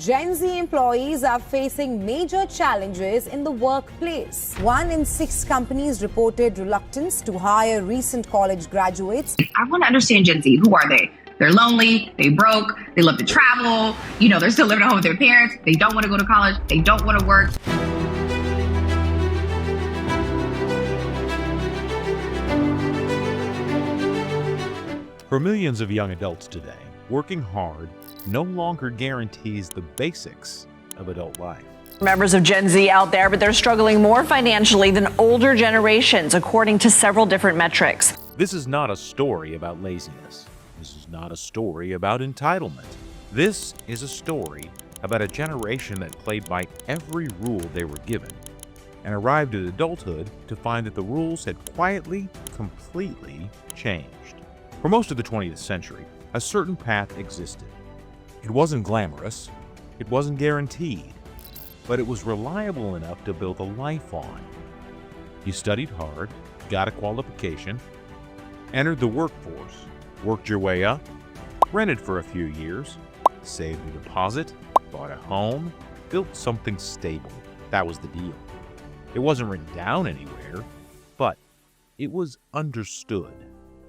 Gen Z employees are facing major challenges in the workplace. 1 in 6 companies reported reluctance to hire recent college graduates. I want to understand Gen Z. Who are they? They're lonely, they broke, they love to travel, they're still living at home with their parents, they don't want to go to college, they don't want to work. For millions of young adults today, working hard no longer guarantees the basics of adult life. Members of Gen Z out there, but they're struggling more financially than older generations, according to several different metrics. This is not a story about laziness. This is not a story about entitlement. This is a story about a generation that played by every rule they were given and arrived at adulthood to find that the rules had quietly, completely changed. For most of the 20th century, a certain path existed. It wasn't glamorous, it wasn't guaranteed, but it was reliable enough to build a life on. You studied hard, got a qualification, entered the workforce, worked your way up, rented for a few years, saved a deposit, bought a home, built something stable. That was the deal. It wasn't written down anywhere, but it was understood.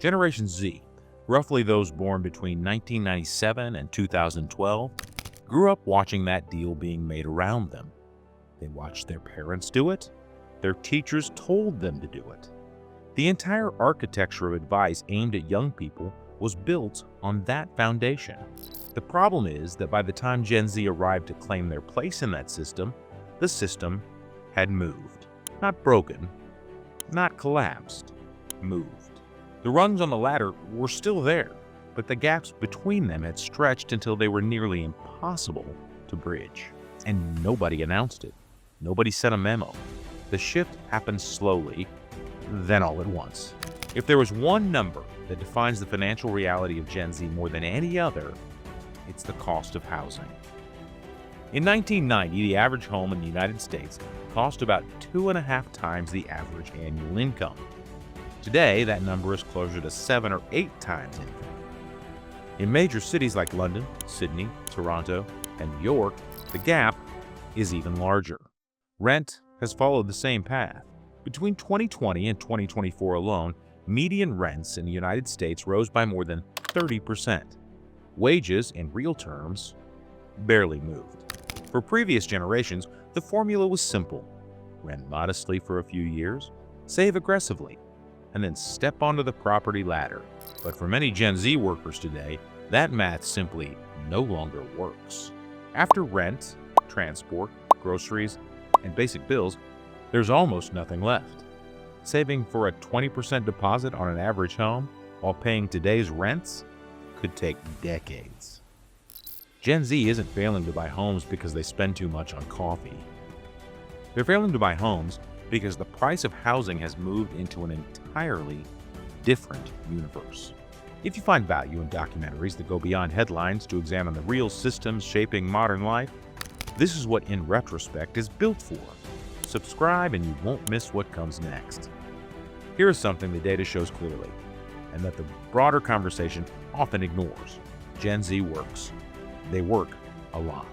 Generation Z, roughly those born between 1997 and 2012, grew up watching that deal being made around them. They watched their parents do it. Their teachers told them to do it. The entire architecture of advice aimed at young people was built on that foundation. The problem is that by the time Gen Z arrived to claim their place in that system, the system had moved. Not broken, not collapsed, moved. The rungs on the ladder were still there, but the gaps between them had stretched until they were nearly impossible to bridge. And nobody announced it. Nobody sent a memo. The shift happened slowly, then all at once. If there was one number that defines the financial reality of Gen Z more than any other, it's the cost of housing. In 1990, the average home in the United States cost about 2.5 times the average annual income. Today, that number is closer to 7 or 8 times income. In major cities like London, Sydney, Toronto, and New York, the gap is even larger. Rent has followed the same path. Between 2020 and 2024 alone, median rents in the United States rose by more than 30%. Wages, in real terms, barely moved. For previous generations, the formula was simple. Rent modestly for a few years, save aggressively, and then step onto the property ladder. But for many Gen Z workers today, that math simply no longer works. After rent, transport, groceries, and basic bills, there's almost nothing left. Saving for a 20% deposit on an average home while paying today's rents could take decades. Gen Z isn't failing to buy homes because they spend too much on coffee. They're failing to buy homes because the price of housing has moved into an entirely different universe. If you find value in documentaries that go beyond headlines to examine the real systems shaping modern life, this is what In Retrospect is built for. Subscribe and you won't miss what comes next. Here is something the data shows clearly, and that the broader conversation often ignores. Gen Z works. They work a lot.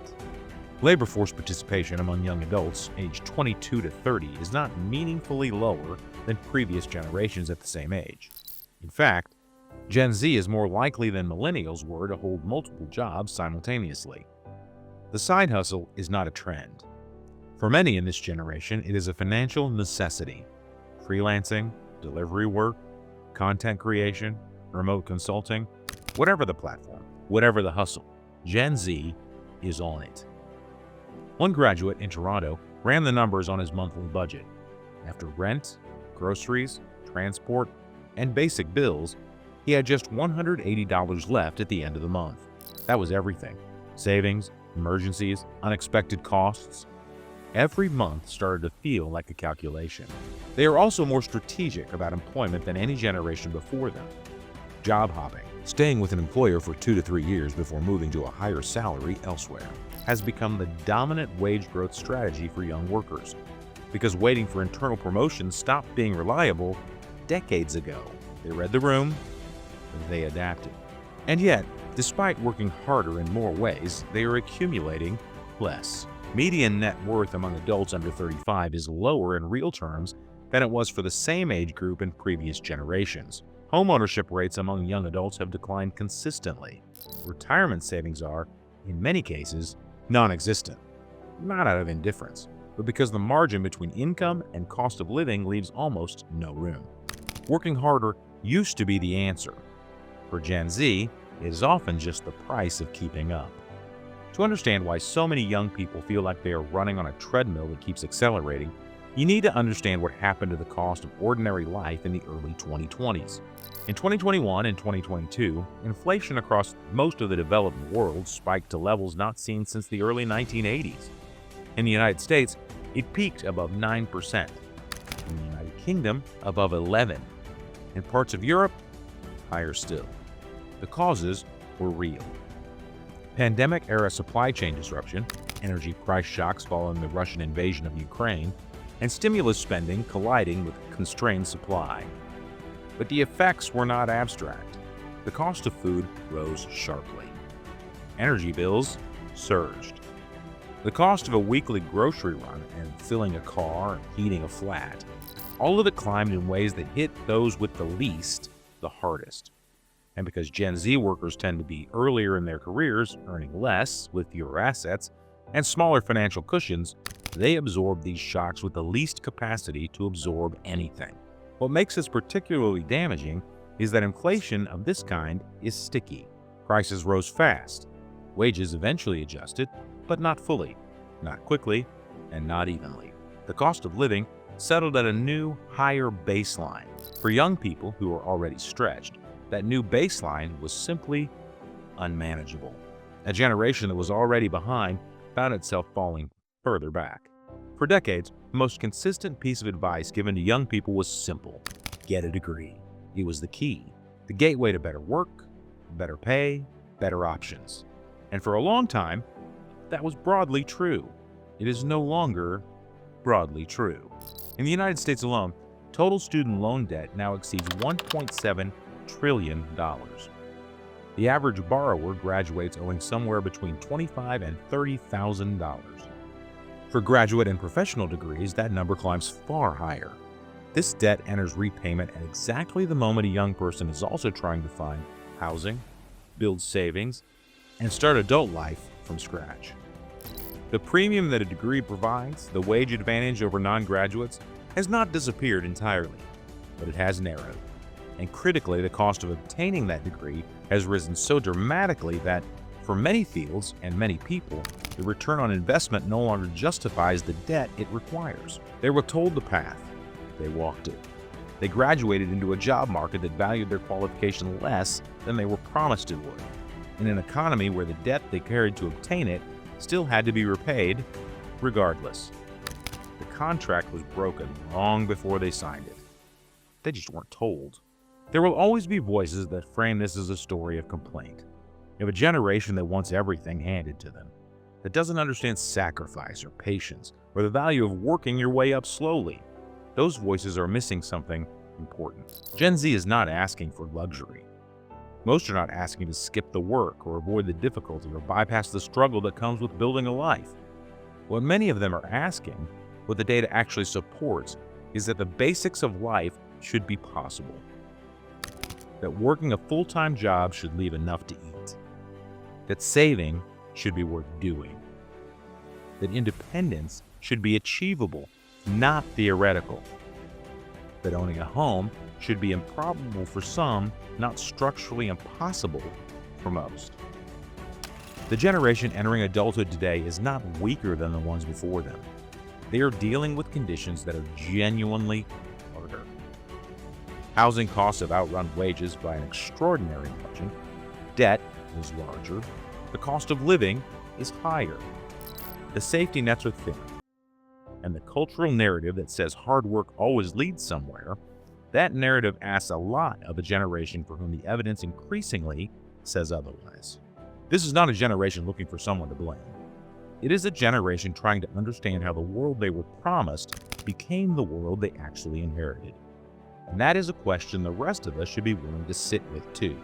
Labor force participation among young adults aged 22 to 30 is not meaningfully lower than previous generations at the same age. In fact, Gen Z is more likely than millennials were to hold multiple jobs simultaneously. The side hustle is not a trend. For many in this generation, it is a financial necessity. Freelancing, delivery work, content creation, remote consulting, whatever the platform, whatever the hustle, Gen Z is on it. One graduate in Toronto ran the numbers on his monthly budget. After rent, groceries, transport, and basic bills, he had just $180 left at the end of the month. That was everything. Savings, emergencies, unexpected costs. Every month started to feel like a calculation. They are also more strategic about employment than any generation before them. Job hopping, staying with an employer for 2 to 3 years before moving to a higher salary elsewhere, has become the dominant wage growth strategy for young workers, because waiting for internal promotions stopped being reliable decades ago. They read the room, and they adapted. And yet, despite working harder in more ways, they are accumulating less. Median net worth among adults under 35 is lower in real terms than it was for the same age group in previous generations. Homeownership rates among young adults have declined consistently. Retirement savings are, in many cases, non-existent. Not out of indifference, but because the margin between income and cost of living leaves almost no room. Working harder used to be the answer. For Gen Z, it is often just the price of keeping up. To understand why so many young people feel like they are running on a treadmill that keeps accelerating, you need to understand what happened to the cost of ordinary life in the early 2020s. In 2021 and 2022, inflation across most of the developed world spiked to levels not seen since the early 1980s. In the United States, it peaked above 9%. In the United Kingdom, above 11%. In parts of Europe, higher still. The causes were real. Pandemic-era supply chain disruption, energy price shocks following the Russian invasion of Ukraine, and stimulus spending colliding with constrained supply. But the effects were not abstract. The cost of food rose sharply. Energy bills surged. The cost of a weekly grocery run and filling a car and heating a flat, all of it climbed in ways that hit those with the least the hardest. And because Gen Z workers tend to be earlier in their careers, earning less with fewer assets and smaller financial cushions, they absorb these shocks with the least capacity to absorb anything. What makes this particularly damaging is that inflation of this kind is sticky. Prices rose fast. Wages eventually adjusted, but not fully, not quickly, and not evenly. The cost of living settled at a new, higher baseline. For young people who are already stretched, that new baseline was simply unmanageable. A generation that was already behind found itself falling further back. For decades, the most consistent piece of advice given to young people was simple: get a degree. It was the key, the gateway to better work, better pay, better options. And for a long time, that was broadly true. It is no longer broadly true. In the United States alone, total student loan debt now exceeds $1.7 trillion. The average borrower graduates owing somewhere between $25,000 and $30,000. For graduate and professional degrees, that number climbs far higher. This debt enters repayment at exactly the moment a young person is also trying to find housing, build savings, and start adult life from scratch. The premium that a degree provides, the wage advantage over non-graduates, has not disappeared entirely, but it has narrowed. And critically, the cost of obtaining that degree has risen so dramatically that, for many fields and many people, the return on investment no longer justifies the debt it requires. They were told the path. They walked it. They graduated into a job market that valued their qualification less than they were promised it would, in an economy where the debt they carried to obtain it still had to be repaid regardless. The contract was broken long before they signed it. They just weren't told. There will always be voices that frame this as a story of complaint, of a generation that wants everything handed to them, that doesn't understand sacrifice or patience or the value of working your way up slowly. Those voices are missing something important. Gen Z is not asking for luxury. Most are not asking to skip the work or avoid the difficulty or bypass the struggle that comes with building a life. What many of them are asking, what the data actually supports, is that the basics of life should be possible. That working a full-time job should leave enough to eat. That saving should be worth doing. That independence should be achievable, not theoretical. That owning a home should be improbable for some, not structurally impossible for most. The generation entering adulthood today is not weaker than the ones before them. They are dealing with conditions that are genuinely harder. Housing costs have outrun wages by an extraordinary margin. Debt is larger. The cost of living is higher. The safety nets are thinner. And the cultural narrative that says hard work always leads somewhere, that narrative asks a lot of a generation for whom the evidence increasingly says otherwise. This is not a generation looking for someone to blame. It is a generation trying to understand how the world they were promised became the world they actually inherited. And that is a question the rest of us should be willing to sit with too.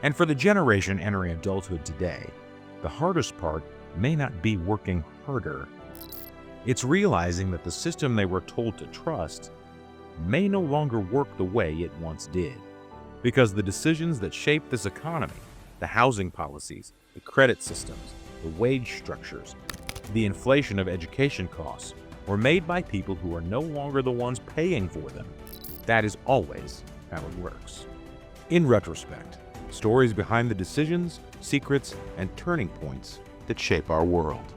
And for the generation entering adulthood today, the hardest part may not be working harder. It's realizing that the system they were told to trust may no longer work the way it once did, because the decisions that shape this economy, the housing policies, the credit systems, the wage structures, the inflation of education costs, were made by people who are no longer the ones paying for them. That is always how it works. In retrospect, stories behind the decisions, secrets, and turning points that shape our world.